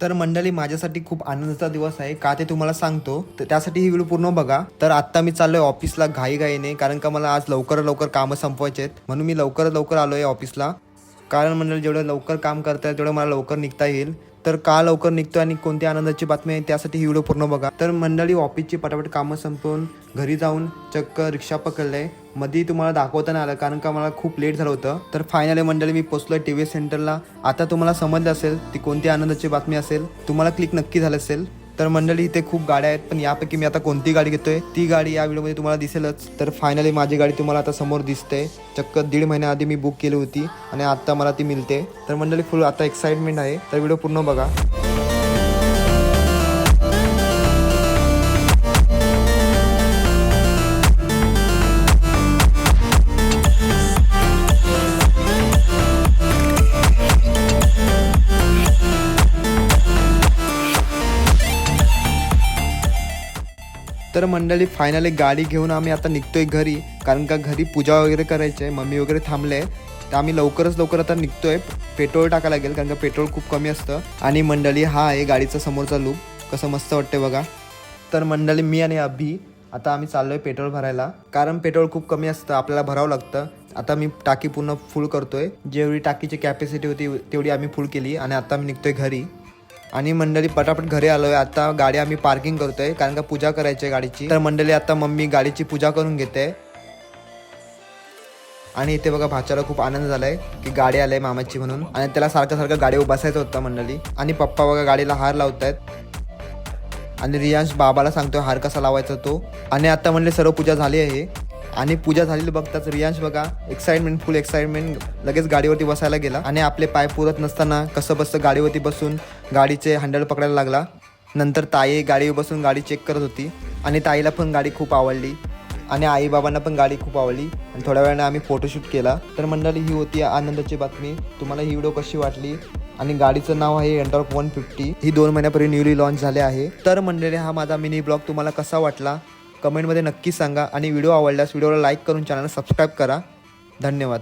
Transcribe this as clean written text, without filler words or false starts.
तर मंडळी माझ्यासाठी खूप आनंदाचा दिवस आहे का ते तुम्हाला सांगतो, तर त्यासाठी ही व्हिडिओ पूर्ण बघा. तर आत्ता मी चाललोय ऑफिसला घाईघाईने, कारण का मला आज लवकर लवकर कामं संपवायचे आहेत, म्हणून मी लवकर लवकर आलोय ऑफिसला. कारण मंडळी जेवढं लवकर काम करता येईल तेवढं मला लवकर निघता येईल. तर का लवकर निघतो आणि कोणती आनंदाची बातमी आहे त्यासाठी ही व्हिडिओ पूर्ण बघा. तर मंडळी ऑफिसची पटापट कामं संपवून घरी जाऊन चक्क रिक्षा पकडले. मध्ये तुम्हाला दाखवता नाही आलं कारण का मला खूप लेट झालं होतं. तर फायनली मंडळी मी पोहोचलोय टी व्ही सेंटरला. आता तुम्हाला समजलं असेल ती कोणती आनंदाची बातमी असेल, तुम्हाला क्लिक नक्की झालं असेल. तर मंडळी इथे खूप गाड्या आहेत, पण यापैकी मी आता कोणती गाडी घेतोय ती गाडी या व्हिडिओमध्ये तुम्हाला दिसेलच. तर फायनली माझी गाडी तुम्हाला आता समोर दिसते. चक्क 1.5 महिन्याआधी मी बुक केली होती आणि आता मला ती मिळते. तर मंडळी फुल आता एक्साइटमेंट आहे, तर व्हिडिओ पूर्ण बघा. तर मंडळी फायनली गाडी घेऊन आम्ही आता निघतोय घरी, कारण का घरी पूजा वगैरे करायची आहे, मम्मी वगैरे थांबले. तर आम्ही लवकर आता निघतोय. पेट्रोल टाकायला लागेल कारण का पेट्रोल खूप कमी असतं. आणि मंडळी हा आहे गाडीचा समोरचा लूक, कसं मस्त वाटतंय बघा. तर मंडळी मी आणि अभि आता आम्ही चाललोय पेट्रोल भरायला, कारण पेट्रोल खूप कमी असतं, आपल्याला भरावं लागतं. आता मी टाकी पूर्ण फुल करतोय, जेवढी टाकीची कॅपॅसिटी होती तेवढी आम्ही फुल केली आणि आता मी निघतोय घरी. आणि मंडळी पटापट घरी आलोय. आता गाडी आम्ही पार्किंग करतोय कारण का पूजा करायची आहे गाडीची. तर मंडळी आता मम्मी गाडीची पूजा करून घेते. आणि इथे बघा भाच्याला खूप आनंद झालाय की गाडी आलाय मामाची म्हणून, आणि त्याला सारखं गाडीवर बसायचं होतं मंडळी. आणि पप्पा बघा गाडीला हार लावतायत आणि रियांश बाबाला सांगतोय हार कसा लावायचा तो. आणि आता म्हणले सर्व पूजा झाली आहे. आणि पूजा झालेली बघताच रियांश बघा एक्साइटमेंट, फुल एक्साइटमेंट, लगेच गाडीवरती बसायला गेला. आणि आपले पाय पुरत नसताना कसं बसतं गाडीवरती बसून गाडीचे हँडल पकडायला लागला. नंतर ताई गाडीवर बसून गाडी चेक करत होती आणि ताईला पण गाडी खूप आवडली आणि आईबाबांना पण गाडी खूप आवडली. आणि थोड्या वेळाने आम्ही फोटोशूट केला. तर मंडळी ही होती आनंदाची बातमी. तुम्हाला ही व्हिडिओ कशी वाटली? आणि गाडीचं नाव आहे एंटॉर्क 150. ही 2 महिन्यापूर्वी न्यूली लॉन्च झाले आहे. तर मंडळी हा माझा मिनी ब्लॉग तुम्हाला कसा वाटला कमेंटमध्ये नक्की सांगा. आणि व्हिडिओ आवडल्यास व्हिडिओला लाईक करून चॅनलला सबस्क्राईब करा. धन्यवाद.